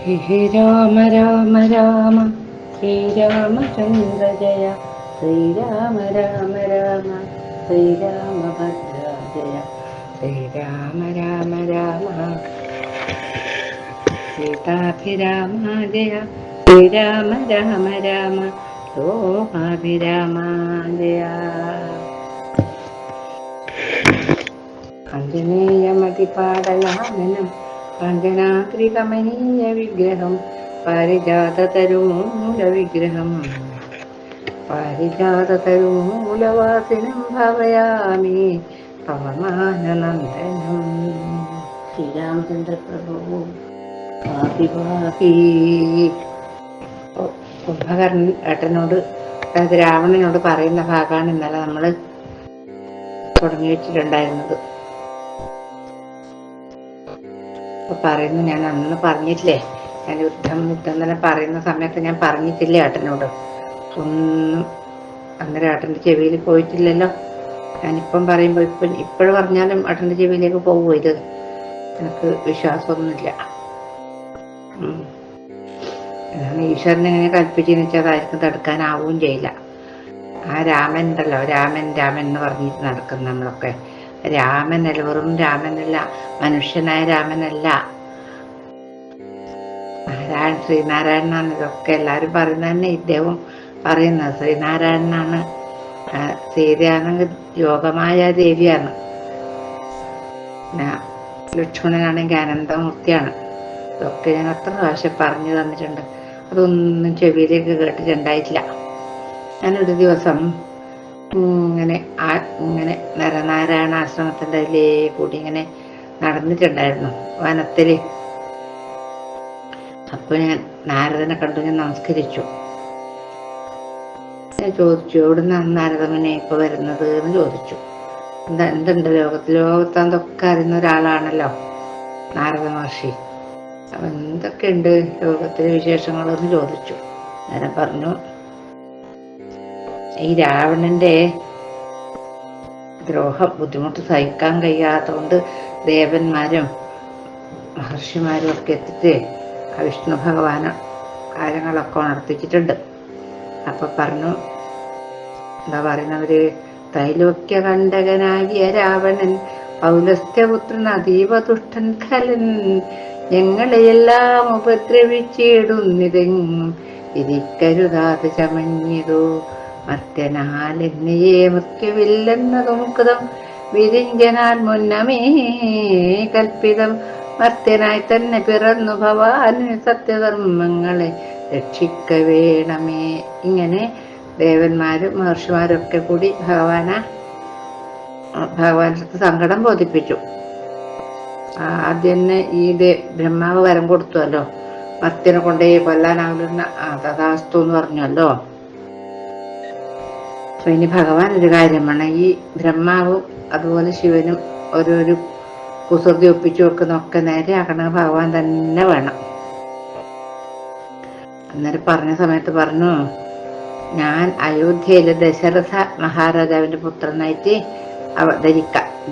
ഹേ രാമ രാമ രാമ ശ്രീരാമചന്ദ്ര ജയ ശ്രീരാമ രാമ രാമ ശ്രീരാമഭദ്ര ജയ ശ്രീരാമ രാമ രാമ സീതാഭിരാമ ജയ ശ്രീരാമ രാമ രാമ ലോകാഭിരാമ ജയ ആഞ്ജനേയമതിപാടലാനനം കാഞ്ചനാദ്രികമനീയ വിഗ്രഹം പാരിജാതതരുമൂലവിഗ്രഹം പാരിജാതതരുമൂലവാസിനം ഭാവയാമി പവമാനനന്ദനം. ശ്രീരാമചന്ദ്ര പ്രഭു പാപി കുംഭകർണൻ ഏട്ടനോട്, അതായത് രാവണനോട് പറയുന്ന ഭാഗമാണ് ഇന്നലെ നമ്മൾ തുടങ്ങി വെച്ചിട്ടുണ്ടായിരുന്നത്. പറയുന്നു, ഞാൻ അന്ന് പറഞ്ഞില്ലേ, ഞാൻ യുദ്ധം തന്നെ പറയുന്ന സമയത്ത് ഞാൻ പറഞ്ഞിട്ടില്ലേ ഏട്ടനോട് ഒന്നും. അന്നേരം ഏട്ടൻ്റെ ചെവിയിൽ പോയിട്ടില്ലല്ലോ. ഞാനിപ്പം പറയുമ്പോൾ ഇപ്പോഴും പറഞ്ഞാലും ഏട്ടൻ്റെ ചെവിയിലേക്ക് പോകുമോ? ഇത് എനിക്ക് വിശ്വാസമൊന്നുമില്ല. അതാണ് ഈശ്വരൻ എങ്ങനെ കൽപ്പിച്ചെന്ന് വെച്ചാൽ അതായിരിക്കും തടുക്കാനാവുകയും ചെയ്യില്ല. ആ രാമൻ ഉണ്ടല്ലോ, രാമൻ രാമൻ എന്ന് പറഞ്ഞിട്ട് നടക്കും നമ്മളൊക്കെ. രാമനല്ല, വെറും രാമനല്ല, മനുഷ്യനായ രാമനല്ല, ശ്രീനാരായണനാണ്. ഇതൊക്കെ എല്ലാവരും പറയുന്നത് തന്നെ ഇദ്ദേഹം പറയുന്നത് ശ്രീനാരായണനാണ്. സീതയാണെങ്കിൽ യോഗമായ ദേവിയാണ്, ലക്ഷ്മണനാണെങ്കിൽ അനന്തമൂർത്തിയാണ്. ഇതൊക്കെ ഞാൻ എത്ര പ്രാവശ്യം പറഞ്ഞു തന്നിട്ടുണ്ട്. അതൊന്നും ചെവിയിലേക്ക് കേട്ടിട്ടുണ്ടായിട്ടില്ല. ഞാനൊരു ദിവസം ഇങ്ങനെ നരനാരായണ ആശ്രമത്തിൻ്റെ അതിലേ കൂടി ഇങ്ങനെ നടന്നിട്ടുണ്ടായിരുന്നു വനത്തിൽ. അപ്പോൾ ഞാൻ നാരദനെ കണ്ടു, ഞാൻ നമസ്കരിച്ചു. ഞാൻ ചോദിച്ചു, എവിടുന്നാണ് നാരദമുനെ ഇപ്പൊ വരുന്നത് എന്ന് ചോദിച്ചു. എന്തുണ്ട് ലോകത്താന്തൊക്കെ അറിയുന്ന ഒരാളാണല്ലോ നാരദ മഹർഷി. അപ്പൊ എന്തൊക്കെയുണ്ട് ലോകത്തിലെ വിശേഷങ്ങളെന്ന് ചോദിച്ചു. ഞാൻ പറഞ്ഞു, ഈ രാവണന്റെ ദ്രോഹം ബുദ്ധിമുട്ട് സഹിക്കാൻ കഴിയാത്തതുകൊണ്ട് ദേവന്മാരും മഹർഷിമാരും ഒക്കെ എത്തിച്ച് വിഷ്ണു ഭഗവാന് കാര്യങ്ങളൊക്കെ ഉണർത്തിച്ചിട്ടുണ്ട്. അപ്പൊ പറഞ്ഞു, എന്താ പറയുന്നവര്, ത്രൈലോക്യ കണ്ടകനാകിയ രാവണൻ പൗലസ്ത്യപുത്രൻ അതീവ ദുഷ്ടൻ ഖലൻ, ഞങ്ങളെയെല്ലാം ഉപദ്രവിച്ചിടുന്നിതെങ്ങും ഇരിക്കരുതാതെ ചമഞ്ഞിതോ മർത്യനാലെന്നയെ മൃത്യുവില്ലെന്നതും കൃതം വിരിഞ്ചനാൽ മുന്നമേ കൽപ്പിതം മർത്യനായി തന്നെ പിറന്നു ഭവാന് സത്യധർമ്മങ്ങളെ രക്ഷിക്ക വേണമേ. ഇങ്ങനെ ദേവന്മാരും മഹർഷിമാരൊക്കെ കൂടി ഭഗവാന്റെ സങ്കടം ബോധിപ്പിച്ചു. ആദ്യം തന്നെ ഈ ബ്രഹ്മാവ് വരം കൊടുത്തുവല്ലോ, മർത്യനെ കൊണ്ടേ കൊല്ലാനാവില്ല, തഥാസ്തു എന്ന് പറഞ്ഞല്ലോ. അപ്പൊ ഇനി ഭഗവാൻ ഒരു കാര്യം വേണം, ഈ ബ്രഹ്മാവും അതുപോലെ ശിവനും ഓരോരു കുസൃതി ഒപ്പിച്ചു വെക്കുന്നൊക്കെ നേരെയാക്കണ ഭഗവാൻ തന്നെ വേണം. അന്നേരം പറഞ്ഞ സമയത്ത് പറഞ്ഞു, ഞാൻ അയോധ്യയിലെ ദശരഥ മഹാരാജാവിന്റെ പുത്രനായിട്ട്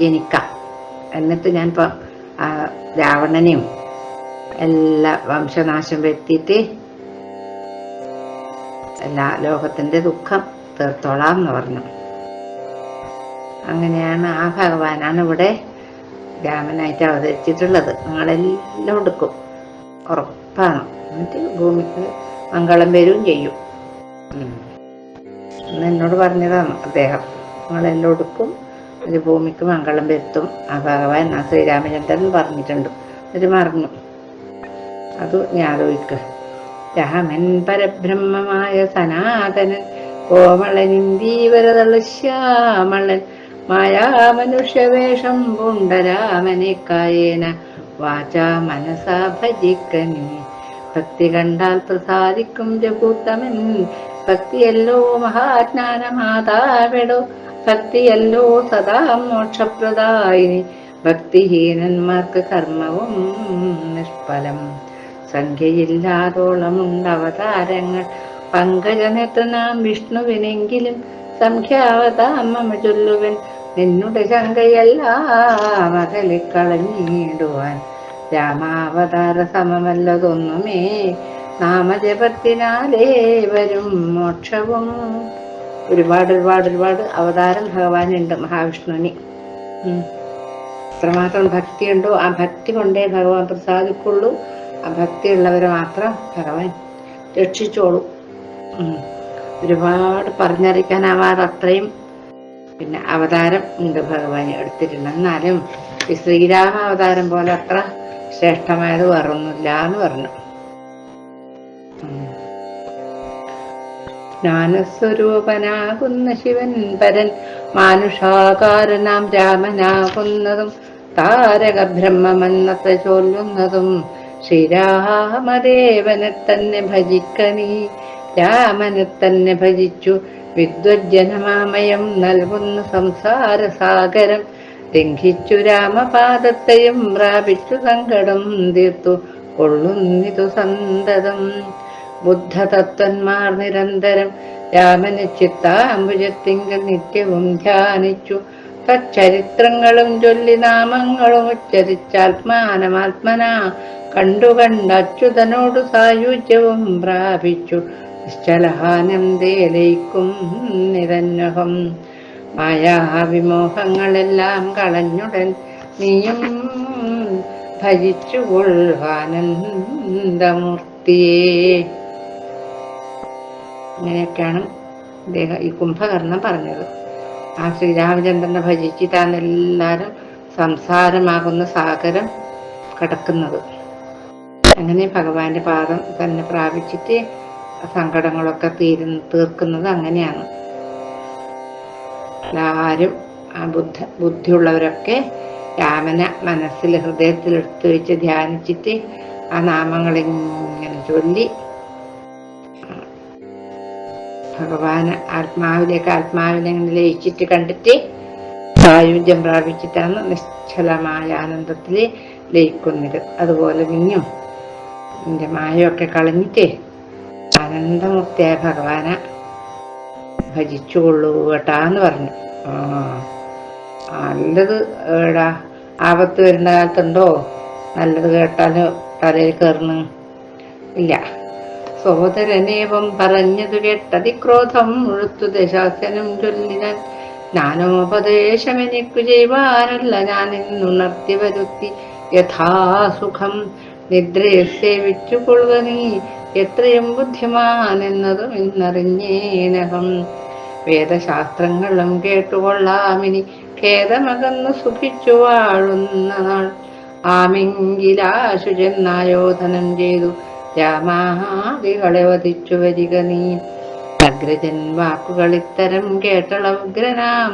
ജനിക്കാം. എന്നിട്ട് ഞാൻ രാവണനെയും എല്ലാ വംശനാശം വരുത്തിയിട്ട് എല്ലാ ലോകത്തിന്റെ ദുഃഖം തീർത്തോളാം എന്ന് പറഞ്ഞു. അങ്ങനെയാണ് ആ ഭഗവാനാണ് ഇവിടെ രാമനായിട്ട് അവതരിച്ചിട്ടുള്ളത്. നിങ്ങളെല്ലാം എടുക്കും, ഉറപ്പാണ്. എന്നിട്ട് ഭൂമിക്ക് മംഗളം വരും ചെയ്യും എന്ന് എന്നോട് പറഞ്ഞതാണ് അദ്ദേഹം. നിങ്ങളെല്ലാം എടുക്കും, ഒരു ഭൂമിക്ക് മംഗളം വരുത്തും ആ ഭഗവാൻ, ആ ശ്രീരാമചന്ദ്രൻ പറഞ്ഞിട്ടുണ്ട്. ഒരു മറന്നു, അത് ഞാൻ ആലോചിക്കുക. രാമൻ പരബ്രഹ്മമായ സനാതനൻ, കോമളനിന്ദീവരതള ശ്യാമളൻ, മായാമനുഷ്യവേഷം പൂണ്ടരാമനെ കായേന വാചാ മനസാ ഭജിക്കനേ. ഭക്തി കണ്ടാൽ പ്രസാദിക്കും ജഗൂത്തമൻ, ഭക്തിയല്ലോ മഹാജ്ഞാനമാതാവിടോ, ഭക്തിയല്ലോ സദാ മോക്ഷപ്രദായിനി, ഭക്തിഹീനന്മാർക്ക് കർമ്മവും നിഷ്ഫലം. സംഖ്യയില്ലാതോളമുണ്ട് അവതാരങ്ങൾ, പങ്കജനേത്രനാം വിഷ്ണുവിനെങ്കിലും സംഖ്യാവതാമമ ചൊല്ലുവൻ, നിന്നുടെ ശങ്കയെല്ലാം അകലിക്കളഞ്ഞിടുവാൻ രാമാവതാര സമമല്ലതൊന്നുമേ, നാമജപത്തിനാലേ വരും മോക്ഷവും. ഒരുപാട് ഒരുപാട് ഒരുപാട് അവതാരം ഭഗവാനുണ്ട് മഹാവിഷ്ണുവിന്. എത്രമാത്രം ഭക്തിയുണ്ടോ ആ ഭക്തി കൊണ്ടേ ഭഗവാൻ പ്രസാദിക്കുള്ളൂ. ആ ഭക്തിയുള്ളവരെ മാത്രം ഭഗവാൻ രക്ഷിച്ചോളൂ. ഒരുപാട് പറഞ്ഞറിയിക്കാനാവാതെ അത്രയും പിന്നെ അവതാരം ഉണ്ട് ഭഗവാൻ എടുത്തിട്ടുണ്ട്. എന്നാലും ഈ ശ്രീരാമ അവതാരം പോലെ അത്ര ശ്രേഷ്ഠമായത് വേറൊന്നുമില്ല എന്ന് പറഞ്ഞു. ജ്ഞാനസ്വരൂപനാകുന്ന ശിവൻ പരൻ മാനുഷാകാരനാം രാമനാകുന്നതും താരക ബ്രഹ്മമെന്നത്ര ചൊല്ലുന്നതും ശ്രീരാമദേവനെ തന്നെ ഭജിക്കനീ. രാമനെ തന്നെ ഭജിച്ചു വിദ്വജ്ജനമാമയം നൽകുന്ന സംസാര സാഗരം ലംഘിച്ചു രാമപാദത്തെയും പ്രാപിച്ചു സങ്കടം തീർത്തു കൊള്ളുന്നിതു സന്തതം. ബുദ്ധതത്വന്മാർ നിരന്തരം രാമന് ചിത്താംബുജത്തിങ്കൽ നിത്യവും ധ്യാനിച്ചു. തച്ചരിത്രങ്ങളും ചൊല്ലി നാമങ്ങളും ഉച്ചരിച്ചാത്മാനമാത്മനാ കണ്ടു അച്യുതനോടു സായുജ്യവും പ്രാപിച്ചു നിശ്ചലാനന്ദേലയിക്കും നിരന്വഹം. മായാവിമോഹങ്ങളെല്ലാം കളഞ്ഞുടൻ നീയും ഭജിച്ചുകൊള്ളുവാനന്ദമൂർത്തിയെ. ഇങ്ങനെയൊക്കെയാണ് ഈ കുംഭകർണൻ പറഞ്ഞത്. ആ ശ്രീരാമചന്ദ്രനെ ഭജിച്ചിട്ടാണെല്ലാവരും സംസാരമാകുന്ന സാഗരം കടക്കുന്നത്. അങ്ങനെ ഭഗവാന്റെ പാദം തന്നെ പ്രാപിച്ചിട്ട് സങ്കടങ്ങളൊക്കെ തീർക്കുന്നത് അങ്ങനെയാണ്. എല്ലാവരും ആ ബുദ്ധിയുള്ളവരൊക്കെ രാമനെ മനസ്സിൽ ഹൃദയത്തിൽ എടുത്തു വെച്ച് ധ്യാനിച്ചിട്ട് ആ നാമങ്ങളിങ്ങനെ ചൊല്ലി ഭഗവാന് ആത്മാവിനെ ലയിച്ചിട്ട് കണ്ടിട്ട് സായുജ്യം പ്രാപിച്ചിട്ടാണ് നിശ്ചലമായ ആനന്ദത്തിൽ ലയിക്കുന്നത്. അതുപോലെ നിന്നും നിന്റെ മായൊക്കെ കളഞ്ഞിട്ട് ആനന്ദമൂർത്തിയായ ഭഗവാനെ ഭജിച്ചുകൊള്ളൂ കേട്ടാന്ന് പറഞ്ഞു. നല്ലത് എടാ ആപത്ത് വരുന്ന കാലത്തുണ്ടോ നല്ലത് കേട്ടാല് തലയിൽ കയറുന്നു ഇല്ല. സോദരനേവം പറഞ്ഞതു കേട്ടതിക്രോധം മുഴുത്തു ദശാസ്യനും ചൊല്ലിനാൻ. ജ്ഞാനോപദേശം എനിക്കു ചെയ്യുവാനല്ല ഞാൻ ഇന്നുണർത്തി വരുത്തി യഥാസുഖം. നിദ്രയെ സേവിച്ചു കൊള്ളുക നീ എത്രയും ബുദ്ധിമാനെന്നതും ഇന്നറിഞ്ഞേനകം. വേദശാസ്ത്രങ്ങളും കേട്ടുകൊള്ളാമിനി ഖേദമകന്നു സുഖിച്ചു വാഴുന്ന നാൾ. ആമെങ്കിലാശു ചെന്നായോധനം ചെയ്തു രാമാദികളെ വധിച്ചു വരിക നീ. അഗ്രജൻ വാക്കുകൾ ഇത്തരം കേട്ടള ഉഗ്രനാം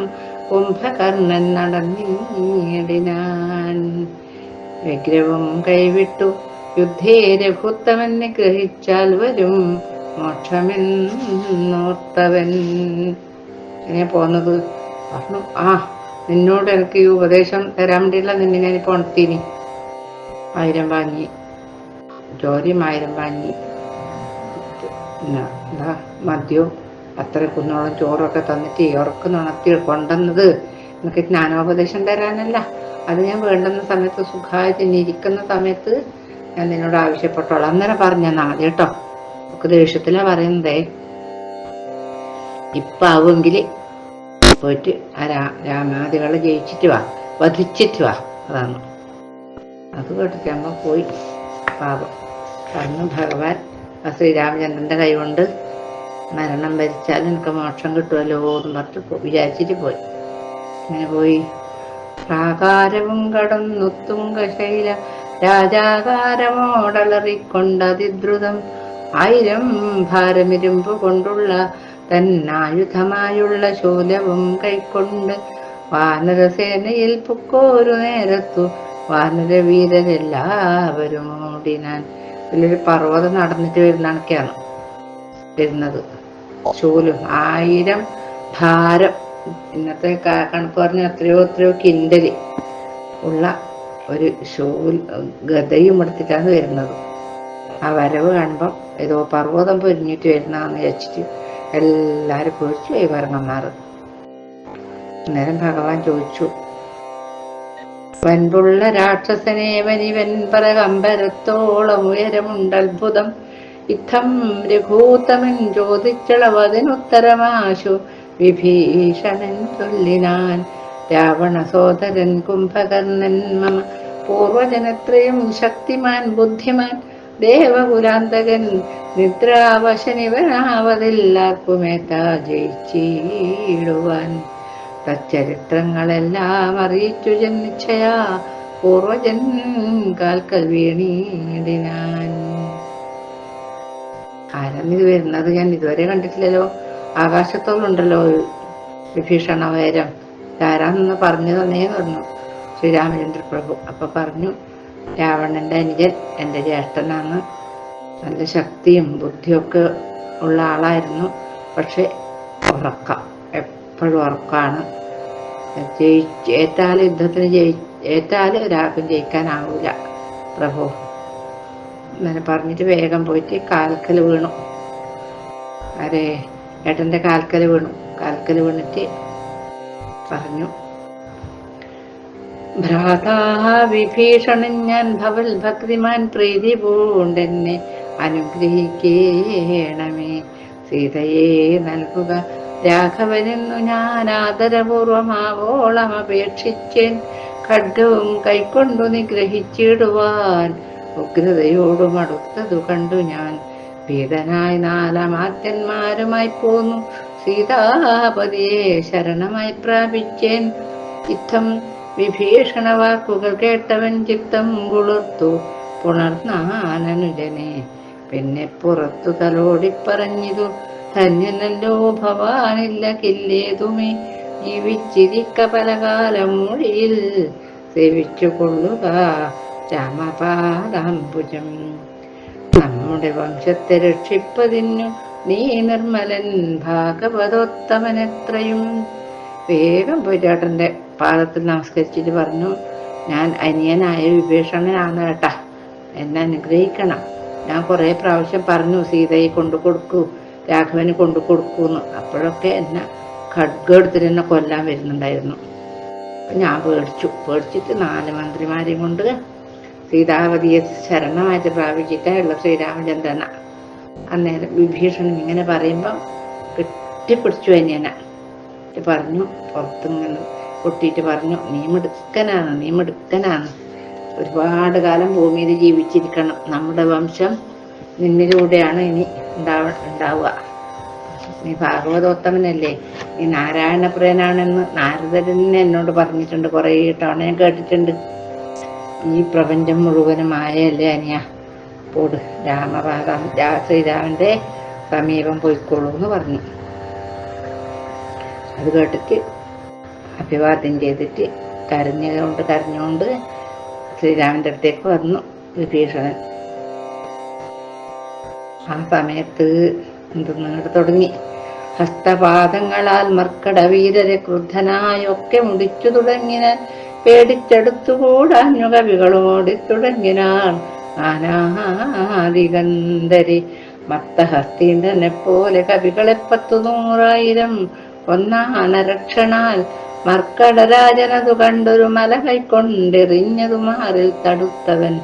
കുംഭകർണൻ നടന്നിടിനാൻ. വിഗ്രഹവും കൈവിട്ടു യുദ്ധേ രഘുത്തമെന്ന് ഗ്രഹിച്ചാൽ വരും മോക്ഷമെന്നോർത്തവൻ. ഇങ്ങനെ പോന്നത് പറഞ്ഞു. നിന്നോട് എനിക്ക് ഈ ഉപദേശം തരാൻ വേണ്ടിയില്ല, നിന്നെ ഞാനിപ്പോ ഉണർത്തീനി. 1000 വാങ്ങി, ജോലിയും 1000 വാങ്ങി, എന്താ മദ്യവും അത്ര കുന്നോളം ചോറൊക്കെ തന്നിട്ട് ഉറക്കുന്ന ഉണർത്തി കൊണ്ടുവന്നത് എനിക്ക് ജ്ഞാനോപദേശം തരാനല്ല. അത് ഞാൻ വേണ്ടുന്ന സമയത്ത് സുഖമായിട്ട് ഇരിക്കുന്ന സമയത്ത് ഞാൻ നിന്നോട് ആവശ്യപ്പെട്ടോളാം. അന്നേരം പറഞ്ഞാ മതി കേട്ടോ. നമുക്ക് ദേഷ്യത്തിലാ പറയുന്നതേ. ഇപ്പൊ ആവുമെങ്കിൽ പോയിട്ട് ആ രാമാദികളെ ജയിച്ചിട്ട് വാ, വധിച്ചിട്ട് വാ. അതാണ്. അത് കേട്ടിട്ട് അമ്മ പോയി. പാപം കാരണം ഭഗവാൻ ആ ശ്രീരാമചന്ദ്രന്റെ കൈകൊണ്ട് മരണം ഭരിച്ചാൽ എനിക്ക് മോക്ഷം കിട്ടുമല്ലോ എന്ന് പറഞ്ഞിട്ട് വിചാരിച്ചിട്ട് പോയി. അങ്ങനെ പോയി. പ്രാകാരവും കടന്നുത്തുങ്കശൈല രാജാകാരമോടലറിക്കൊണ്ടതിദ്രുതം 1000 ഭാരമിരുമ്പ് കൊണ്ടുള്ള തന്നായുധമായുള്ള ശൂലവും കൈക്കൊണ്ട് വാനരസേനയിൽ പൊക്കോരു നേരത്തു വാനരവീരരെല്ലാവരും ഓടിനാൻ. വലിയൊരു പർവ്വതം നടന്നിട്ട് വരുന്നതൊക്കെയാണ് വരുന്നത്. ശൂലും 1000 ഭാരം, ഇന്നത്തെ കണക്ക് പറഞ്ഞ എത്രയോ കിൻഡല് ഉള്ള ഒരു ഗതയും എടുത്തിട്ടാണ് വരുന്നത്. ആ വരവ് കാണുമ്പം ഏതോ പർവ്വതം പൊരിഞ്ഞിട്ട് വരുന്നതെന്ന് വിചാരിച്ചിട്ട് എല്ലാവരും പൊരിച്ചു പോയി വരണമാറ്. അന്നേരം ഭഗവാൻ ചോദിച്ചു, വൻപുള്ള രാക്ഷസനേവനിവൻ പരകമ്പരത്തോളം ഉയരമുണ്ടത്ഭുതം. ഇത്തം രഘൂത്തമൻ ചോദിച്ചളവതിനുത്തരമാശു വിഭീഷണൻ ചൊല്ലിനാൻ. രാവണ സോദരൻ കുംഭകർണൻ മമ പൂർവജനത്രയും ശക്തിമാൻ ബുദ്ധിമാൻ. ദേവകുലാന്തകൻ നിദ്രാവശനിവനാവതില്ലാർക്കുമേത്താ ജയിച്ചിടുവാൻ. തച്ചരിത്രങ്ങളെല്ലാം അറിയിച്ചു ജനിച്ചയാ പൂർവജൻ കാൽക്കൽ വീണീടിനാൻ. ആരാന്നിത് വരുന്നത്? ഞാൻ ഇതുവരെ കണ്ടിട്ടില്ലല്ലോ. ആകാശത്തോളുണ്ടല്ലോ വിഭീഷണ വേരം. ആരാന്ന് പറഞ്ഞു തന്നേ പറഞ്ഞു ശ്രീരാമചന്ദ്ര പ്രഭു. അപ്പൊ പറഞ്ഞു, രാവണന്റെ അനുജൻ എൻ്റെ ജ്യേഷ്ഠനാണ്. നല്ല ശക്തിയും ബുദ്ധിയൊക്കെ ഉള്ള ആളായിരുന്നു. പക്ഷെ ഉറക്കം, എപ്പോഴും ഉറക്കമാണ്. ഏറ്റാല് യുദ്ധത്തിന് ഏറ്റാല് ഒരാൾക്കും ജയിക്കാനാവൂല പ്രഭു. അങ്ങനെ പറഞ്ഞിട്ട് വേഗം പോയിട്ട് കാൽക്കൽ വീണു. അരേ ഏട്ടൻ്റെ കാൽക്കൽ വീണിട്ട് പറഞ്ഞു, ഭ്രാതാ വിഭീഷണൻ ഞാൻ ഭവൽ ഭക്തിമാൻ പ്രീതി പൂണ്ടെന്നെ അനുഗ്രഹിക്കേണമേ. സീതയെ നൽകുക രാഘവനെന്നു ഞാൻ ആദരപൂർവമാവോളം അപേക്ഷിച്ചേൻ. ഖഡ്ഗവും കൈക്കൊണ്ടു നിഗ്രഹിച്ചിടുവാൻ ഉഗ്രതയോടും അടുത്തതു കണ്ടു ഞാൻ. ഭീതനായി നാലമാത്യന്മാരുമായി പോന്നു സീതാപതിയെ ശരണമായി പ്രാപിച്ചേൻ. ഇത്തം വിഭീഷണ വാക്കുകൾ കേട്ടവൻ ചിത്തം കുളിർത്തു പുണർന്നാനനുജനെ. പിന്നെ പുറത്തു തലോടിപ്പറഞ്ഞിതു, ധന്യനല്ലോ ഭവാനില്ല കില്ലേതുമേ. ജീവിച്ചിരിക്ക പലകാലം മൊഴിയിൽ സേവിച്ചു കൊള്ളുക രാമപാദാംബുജം. നമ്മുടെ വംശത്തെ രക്ഷിപ്പതിനു നീ നിർമ്മലൻ ഭാഗവതോത്തമനെത്രയും. വേഗം പോയി ചേട്ടൻ്റെ പാദത്തിൽ നമസ്കരിച്ചിട്ട് പറഞ്ഞു, ഞാൻ അനിയനായ വിഭീഷണനാണ് കേട്ടാ, എന്നെ അനുഗ്രഹിക്കണം. ഞാൻ കുറേ പ്രാവശ്യം പറഞ്ഞു സീതയെ കൊണ്ടു കൊടുക്കൂ, രാഘവന് കൊണ്ടു കൊടുക്കൂന്ന്. അപ്പോഴൊക്കെ എന്നെ ഖഡ്ഗെടുത്തിട്ട് എന്നെ കൊല്ലാൻ വരുന്നുണ്ടായിരുന്നു. ഞാൻ പേടിച്ചിട്ട് 4 മന്ത്രിമാരെയും കൊണ്ട് സീതാവതിയെ ശരണമായിട്ട് പ്രാപിച്ചിട്ടുള്ള ശ്രീരാമചന്ദ്രന. അന്നേരം വിഭീഷണൻ ഇങ്ങനെ പറയുമ്പം കെട്ടിപ്പിടിച്ചു അനിയനെ പറഞ്ഞു, പുറത്തിങ്ങനെ പൊട്ടിയിട്ട് പറഞ്ഞു, നീ മിടുക്കനാണ്. ഒരുപാട് കാലം ഭൂമിയിൽ ജീവിച്ചിരിക്കണം. നമ്മുടെ വംശം നിന്നിലൂടെയാണ് ഇനി ഉണ്ടാവുക. നീ ഭാഗവതോത്തമനല്ലേ, നീ നാരായണപ്രിയനാണെന്ന് നാരദരനെ എന്നോട് പറഞ്ഞിട്ടുണ്ട്. കുറേ തവണ ഞാൻ കേട്ടിട്ടുണ്ട്. ഈ പ്രപഞ്ചം മുഴുവനും മായയല്ലേ അനിയ, പോട് ശ്രീരാമന്റെ സമീപം പോയിക്കോളൂ എന്ന് പറഞ്ഞു. അത് കേട്ടിട്ട് അഭിവാദ്യം ചെയ്തിട്ട് കരഞ്ഞുകൊണ്ട് ശ്രീരാമന്റെ അടുത്തേക്ക് വന്നു വിഭീഷണൻ. ആ സമയത്ത് എന്തെന്നിട്ട് തുടങ്ങി, ഹസ്തപാദങ്ങളാൽ മർക്കടവീരരെ ക്രുദ്ധനായൊക്കെ മുടിച്ചു തുടങ്ങിനാൻ. പേടിച്ചെടുത്തുകൂടാഞ്ഞു കവികളോടി തുടങ്ങിനാൻ. ആനാദിഗന്ധരി മത്തഹസ്തീന്ദ്രനെ പോലെ കവികളെ 10,100,000 ഒന്നാനരക്ഷണാൽ മർക്കടരാജനതു കണ്ടൊരു മല കൈക്കൊണ്ടെറിഞ്ഞതു മാറിൽ തടുത്തവൻ.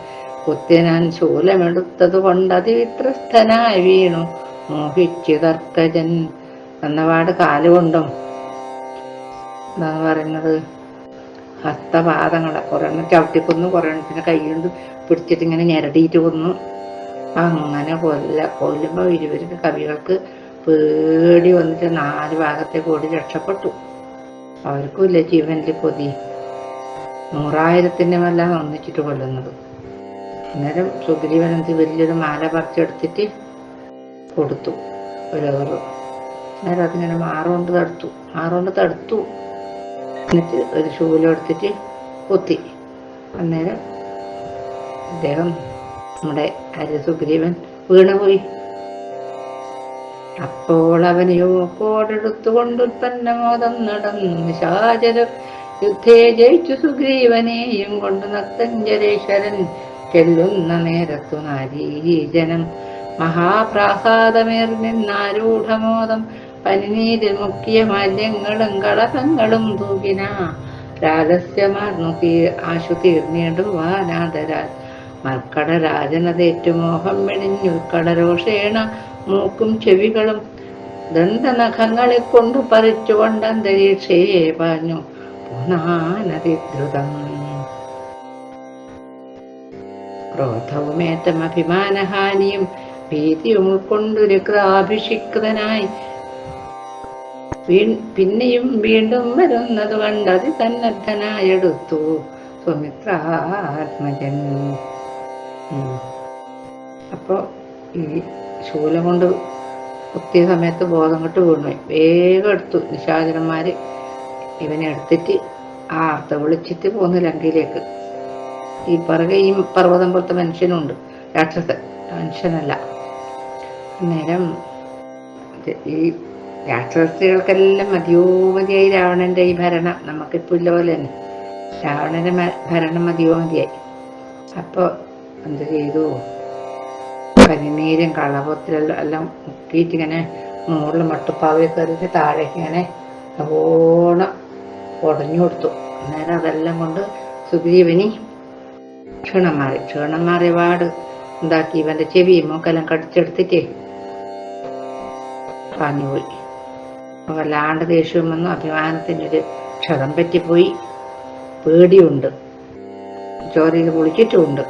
കുത്തിനാൻ ശൂലമെടുത്തതു കൊണ്ടതിവിത്രസ്ഥനായി വീണു മോഹിച്ചു തർക്കജൻ. എന്നപാട് കാലുകൊണ്ടും എന്താന്ന് പറയുന്നത്, ഹസ്തപാദങ്ങളെ കുറെണ്ണം ചവിട്ടിക്കൊന്നു, കുറെണ്ണത്തിന് കൈകൊണ്ട് പിടിച്ചിട്ട് ഇങ്ങനെ ഞെരടിയിട്ട് കൊന്നു. അങ്ങനെ കൊല്ലുമ്പോൾ 20 കവികൾക്ക് പേടി വന്നിട്ട് 4 ഭാഗത്തേക്ക് ഓടി രക്ഷപ്പെട്ടു. അവർക്കും ഇല്ല ജീവനിൽ കൊതി. 100,000-നെല്ലാം ഒന്നിച്ചിട്ട് കൊല്ലുന്നത്. അന്നേരം സുഗ്രീവനന്ത് വലിയൊരു മാല പറിച്ചെടുത്തിട്ട് കൊടുത്തു ഒരേറ്. അന്നേരം അതിങ്ങനെ മാറുകൊണ്ട് തടുത്തു. എന്നിട്ട് ഒരു ശൂലം എടുത്തിട്ട് കുത്തി. അന്നേരം അദ്ദേഹം നമ്മുടെ സുഗ്രീവൻ വീണുപോയി. അപ്പോൾ അവനെയോ കോടെടുത്തുകൊണ്ടുൽപ്പന്നമോദം നടന്നു നിശാചരർ. യുദ്ധേ ജയിച്ചു സുഗ്രീവനെയും കൊണ്ട് നക്തഞ്ജരേശ്വരൻ ചെല്ലുന്ന നേരത്തു നാരീജനം. മഹാപ്രാസാദമേറി നിന്നാരൂഢമോദം പനിനീരിൽ മുക്കിയ മാല്യങ്ങളും കളകങ്ങളും തൂകിന. രാജസ്യമാർന്നു ആശു തീർന്നിടുവാനാദരാൽ മർക്കട രാജനതേറ്റു മോഹം വെടിഞ്ഞുൾക്കടരോഷേണ മൂക്കും ചെവികളും ദന്തനഖങ്ങളെ കൊണ്ടു പറിച്ചുകൊണ്ട് അന്തരീക്ഷയെ പാഞ്ഞു പൂനാനതിദ്രുതം. ക്രോധവുമേറ്റം അഭിമാനഹാനിയും ഭീതിയും ഉൾക്കൊണ്ടുരുക്രാഭിഷിക്തനായി പിന്നെയും വീണ്ടും വരുന്നത് കണ്ടതി സന്നദ്ധനായെടുത്തു സുമിത്രാത്മജൻ. അപ്പൊ ഈ ശൂലം കൊണ്ട് കുത്തിയ സമയത്ത് ബോധം കെട്ട് വീണു. വേഗം എടുത്തു നിശാചരന്മാര് ഇവനെ എടുത്തിട്ട് ആർത്ത വിളിച്ചിട്ട് പോന്നു ലങ്കയിലേക്ക്. ഈ പിറകെ ഈ പർവ്വതം പോലത്തെ മനുഷ്യനുണ്ട്, രാക്ഷസൻ, മനുഷ്യനല്ല. അന്നേരം ഈ രാക്ഷസികൾക്കെല്ലാം മതിയായി രാവണന്റെ ഈ ഭരണം. നമുക്കിപ്പോ ഇല്ല പോലെ തന്നെ രാവണന്റെ ഭരണം മതിയായി. അപ്പൊ എന്ത് ചെയ്തു, പനിനീരും കളപത്തിലെല്ലാം എല്ലാം മുക്കിയിട്ട് ഇങ്ങനെ മുകളിൽ മട്ടുപ്പാവിൽ കയറിയിട്ട് താഴേക്ക് ഇങ്ങനെ നല്ലോണം ഉടഞ്ഞു കൊടുത്തു. അന്നേരം അതെല്ലാം കൊണ്ട് സുഗ്രീവനി ക്ഷീണം മാറി പാട് ഉണ്ടാക്കി ഇവന്റെ ചെവി മൂക്കെല്ലാം കടിച്ചെടുത്തിട്ട് പാഞ്ഞുപോയി. വല്ലാണ്ട് ദേഷ്യം വന്നു. അഭിമാനത്തിനൊരു ക്ഷതം പറ്റിപ്പോയി. പേടിയുണ്ട്, ചോരയിൽ കുളിച്ചിട്ടുമുണ്ട്.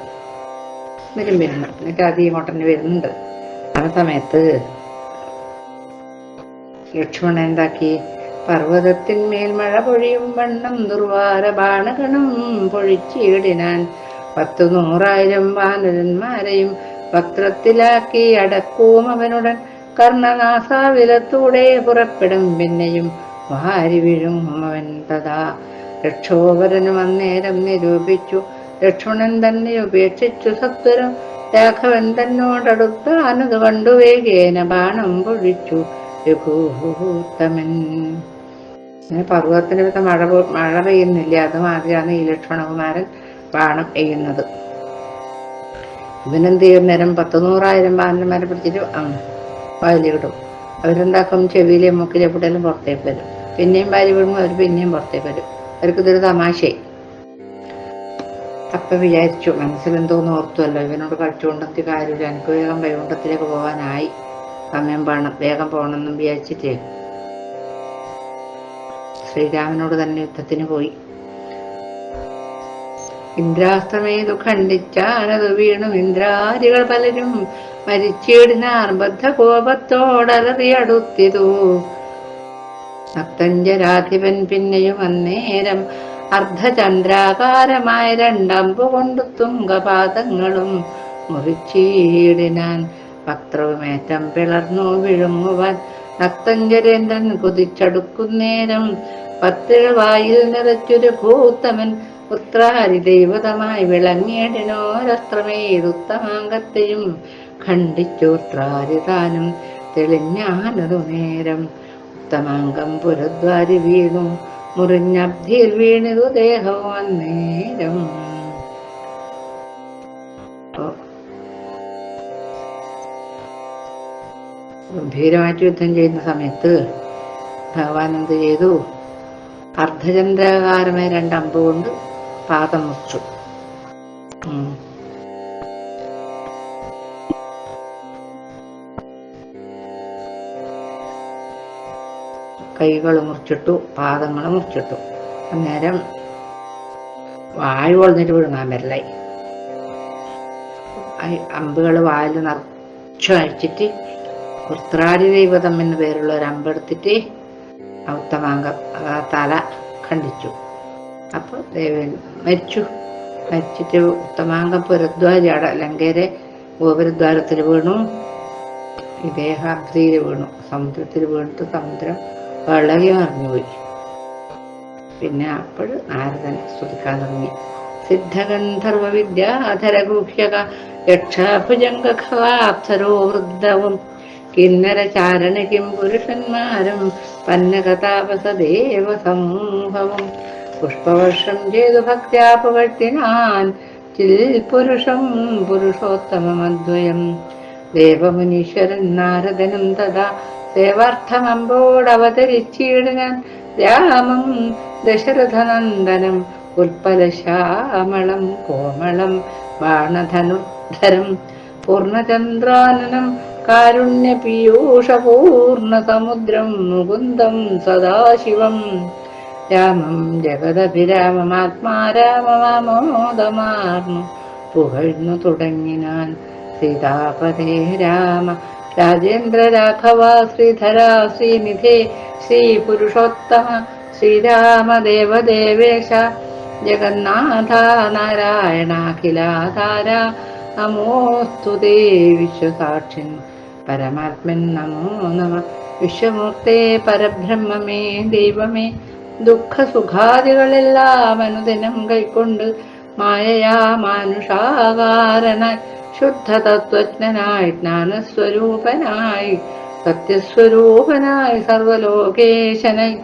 വരുന്നു. എന്നിട്ട് അധികം കൊട്ടന് വരുന്നുണ്ട്. ആ സമയത്ത് ലക്ഷ്മണൻ എന്താക്കി, പർവ്വതത്തിന്മേൽ മഴ പൊഴിയും വണ്ണം ദുർവാര ബാണഗണം പൊഴിച്ചിടിനാൻ 100,000 വാനരന്മാരെയും വക്രത്തിലാക്കി അടക്കും അവനുടൻ കർണനാസാവിലത്തൂടെ പുറപ്പെടും പിന്നെയും വാരി വീഴും അവൻ. തഥാ രക്ഷോവരനും അന്നേരം നിരൂപിച്ചു ലക്ഷ്മണൻ തന്നെ ഉപേക്ഷിച്ചു സത്വരം. രാഘവൻ തന്നോടടുത്താനത് കണ്ടു വേഗേന ബാണം പൊഴിച്ചു രഘൂത്തമൻ. പർവ്വതത്തിന് ഇവിടുത്തെ മഴ പെയ്യുന്നില്ല, അതുമാതിരിയാണ് ഈ ലക്ഷ്മണകുമാരൻ ബാണം പെയ്യുന്നത്. ഇവനെന്ത് ചെയ്യും, നേരം 100,000 വാനന്മാരെ പിടിച്ചിട്ട് വായിലിടും. അവരെന്താക്കും, ചെവിയിലെ മൂക്കിലെ എവിടെയെല്ലാം പുറത്തേക്ക് വരും. പിന്നെയും വാരി വിടുമ്പോൾ അവർ പിന്നെയും പുറത്തേക്ക് വരും. അവർക്ക് ഇതൊരു തമാശയായി. അപ്പൊ വിചാരിച്ചു, മനസ്സിലെന്തോന്ന് ഓർത്തുവല്ലോ, ഇവനോട് കളിച്ചുകൊണ്ടെത്തി കാര്യമില്ല, എനിക്ക് വേഗം വൈകുണ്ഠത്തിലേക്ക് പോകാനായി, സമയം വേഗം പോകണമെന്നും വിചാരിച്ചിട്ട് ശ്രീരാമനോട് തന്നെ യുദ്ധത്തിന് പോയി. ഇന്ദ്രാസ്ത്രമേതു ഖണ്ഡിച്ചാനതു വീണു ഇന്ദ്രാരികൾ പലരും മരിച്ചിടിനാർ ബദ്ധ കോപത്തോടലറിയടുത്തിതു. സപ്തഞ്ചരാധിപൻ പിന്നെയും അന്നേരം അർദ്ധചന്ദ്രാകാരമായ 2 അമ്പു കൊണ്ടു തുങ്കപാദങ്ങളും മുറിച്ചീടിനാൻ. വക്രവുമേറ്റം പിളർന്നു വിഴുങ്ങുവാൻ നക്തഞ്ചരേന്ദ്രൻ കുതിച്ചടുക്കുന്നേരം 10 വായിൽ നിറച്ചൊരു ഭൂത്തമൻ ഉത്രാരി ദൈവതമായി വിളങ്ങിയടിനോരസ്ത്രമേതുത്തമാങ്കത്തെയും ഖണ്ഡിച്ചു. ഉത്രാരി താനും തെളിഞ്ഞാനതു നേരം ഉത്തമാങ്കം പുരദ്വാരി വീണു മുറിഞ്ഞബ്ധിയിൽ വീണിതു ദേഹവും അന്നേരം. ഗംഭീരമായിട്ട് യുദ്ധം ചെയ്യുന്ന സമയത്ത് ഭഗവാൻ എന്ത് ചെയ്തു, അർദ്ധചന്ദ്രാകാരമായ 2 അമ്പ് കൊണ്ട് പാദം മുറിച്ചു. കൈകൾ മുറിച്ചിട്ടു, പാദങ്ങൾ മുറിച്ചിട്ടു. അന്നേരം വായു കൊള്ളിട്ട് വിടുങ്ങാൻ വരലായി. അമ്പുകൾ വായിൽ നിറച്ചു അഴിച്ചിട്ട് ഉത്രാരി ദൈവതം എന്ന് പേരുള്ള ഒരു അമ്പെടുത്തിട്ട് ഉത്തമാങ്കം തല ഖണ്ഡിച്ചു. അപ്പൊ ദേവൻ മരിച്ചിട്ട് ഉത്തമാങ്കം പുരദ്വാരി ലങ്കേരെ ഗോപുരദ്വാരത്തിൽ വീണു. ഇദ്ദേഹാബ്ദിയിൽ വീണു, സമുദ്രത്തിൽ വീണിട്ട് സമുദ്രം വളകി മറിഞ്ഞുപോയി. പിന്നെ അപ്പോൾ നാരദൻ സ്തുതിക്കാൻ തുടങ്ങി. സിദ്ധഗന്ധർവ വിദ്യാധരഗുഹ്യക യക്ഷാഭുജംഗഖവാപ്സരോ വൃദ്ധവും കിന്നര ചാരണ കിം പുരുഷന്മാരും പന്നകതാപസദേവ സമൂഹവും പുഷ്പവർഷം ചെയ്തു ഭക്ത്യാ പുകഴ്ത്തിനാൻ ചിൽ പുരുഷം പുരുഷോത്തമദ്വയം. ദേവമുനീശ്വരൻ നാരദനും തഥാ സേവാർത്ഥമമ്പോടവതരിച്ചിടിനാൻ രാമം ദശരഥനന്ദനം ഉൽപ്പലശ്യാമളം കോമളം ബാണധനുധരം പൂർണ്ണചന്ദ്രാനനം കാരുണ്യപീയൂഷപൂർണസമുദ്രം മുകുന്ദം സദാശിവം രാമം ജഗദഭിരാമമാത്മാരാമമാമോദമാർന്നു പുകഴ്ന്നു തുടങ്ങിനാൻ സീതാപതേ രാമ രാജേന്ദ്ര രാഘവ ശ്രീധര ശ്രീനിധേ ശ്രീപുരുഷോത്തമ ശ്രീരാമദേവദേവേശ ജഗന്നാഥ നാരായണാഖിലാധാര നമോസ്തുതേ വിശ്വസാക്ഷിൻ പരമാത്മൻ നമോ നമ വിശ്വമൂർത്തേ പരബ്രഹ്മമേ ദൈവമേ ദുഃഖസുഖാദികളെല്ലാം അനുദിനം കൈക്കൊണ്ട് മായയാ മാനുഷാകാരനായി ശുദ്ധ തത്വജ്ഞനായി ജ്ഞാനസ്വരൂപനായി സത്യസ്വരൂപനായി സർവലോകേശനായി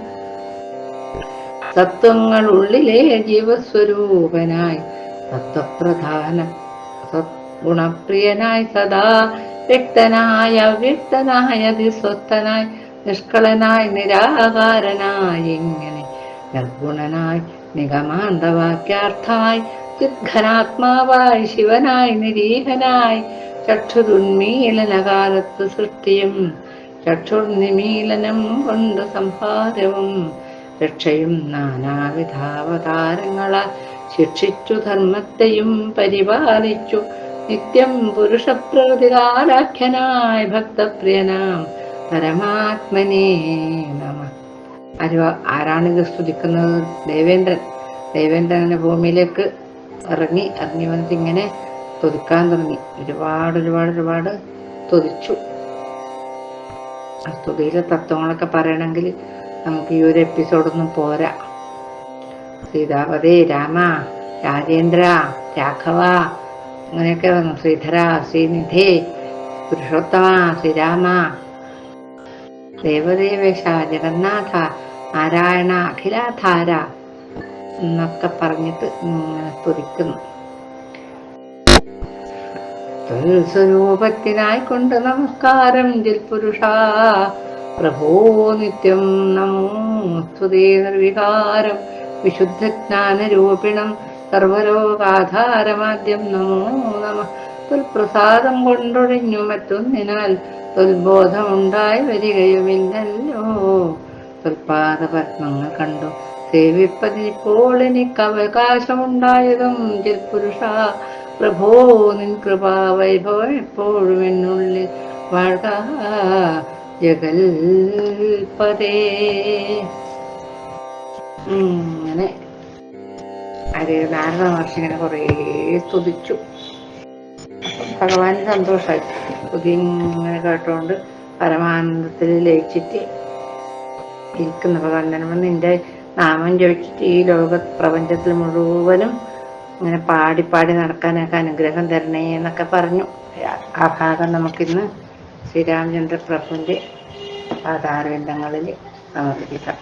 തത്വങ്ങളുള്ളിലെ ജീവസ്വരൂപനായി തത്വപ്രധാന സദ്ഗുണപ്രിയനായി സദാ വ്യക്തനായ അവ്യക്തനായ അതിസ്വസ്ഥനായി നിഷ്കളനായി നിരാകാരനായി ഇങ്ങനെ നിർഗുണനായി നിഗമാന്തവാക്യാർത്ഥായി ചിദ്ഘനാത്മാവായി ശിവനായി നിരീഹനായി ചക്ഷുരുന്മീലനകാലത്ത് സൃഷ്ടിയും ചക്ഷുർനിമീലനം കൊണ്ട് സംഹാരവും രക്ഷയും നാനാവിധാവതാരങ്ങളാൽ ശിക്ഷിച്ചു ധർമ്മത്തെയും പരിപാലിച്ചു നിത്യം പുരുഷപ്രകൃതികാലാഖ്യനായി ഭക്തപ്രിയനാം പരമാത്മനേ നമ. ആരാണിത് സ്തുതിക്കുന്നത്? ദേവേന്ദ്രൻ ഭൂമിയിലേക്ക് ഇറങ്ങി വന്നിട്ട് ഇങ്ങനെ സ്തുതിക്കാൻ തുടങ്ങി. ഒരുപാട് സ്തുതിച്ചു. സ്തുതിയിലെ തത്വങ്ങളൊക്കെ പറയണമെങ്കിൽ നമുക്ക് ഈ ഒരു എപ്പിസോഡൊന്നും പോരാ. സീതാപതേ രാമ രാജേന്ദ്ര രാഘവ അങ്ങനെയൊക്കെ വന്നു. ശ്രീധര ശ്രീനിധേ പുരുഷോത്തമ ശ്രീരാമ ദേവദേവേശ ജഗന്നാഥ നാരായണ അഖിലാധാര എന്നൊക്കെ പറഞ്ഞിട്ട് സ്തുതിക്കുന്നു. സ്വരൂപത്തിനായിക്കൊണ്ട് നമസ്കാരം ജിൽപുരുഷ പ്രഭോ നിത്യം നമോ സ്തുതേ നിർവികാരം വിശുദ്ധജ്ഞാനരൂപിണം സർവലോകാധാരമാദ്യം നമോ നമ. തുൽപ്രസാദം കൊണ്ടൊഴിഞ്ഞു മറ്റൊന്നിനാൽ തുൽബോധമുണ്ടായി വരികയുമില്ലല്ലോ. തുൽപാദപത്മങ്ങൾ കണ്ടു സേവിപ്പതിപ്പോൾ എനിക്ക് അവകാശമുണ്ടായതും ജിൽപുരുഷ പ്രഭോ നിൻ കൃപാവൈഭവം എപ്പോഴും എന്നുള്ളിൽ വാഴ്ക ജഗൽപദേ. അങ്ങനെ നാരദ മഹർഷി ഇങ്ങനെ കുറേ സ്തുതിച്ചു. ഭഗവാന് സന്തോഷമായി. സ്തുതി ഇങ്ങനെ കേട്ടോണ്ട് പരമാനന്ദത്തിൽ ലയിച്ചിട്ട് ഇരിക്കുന്ന ഭഗവാൻ നിന്റെ നാമം ജപിച്ചിട്ട് ഈ ലോക പ്രപഞ്ചത്തിൽ മുഴുവനും ഇങ്ങനെ പാടി നടക്കാനൊക്കെ അനുഗ്രഹം തരണേ എന്നൊക്കെ പറഞ്ഞു. ആ ഭാഗം നമുക്കിന്ന് ശ്രീരാമചന്ദ്ര പ്രഭുവിൻ്റെ പാതാരവിന്ദങ്ങളിൽ സമർപ്പിക്കാം.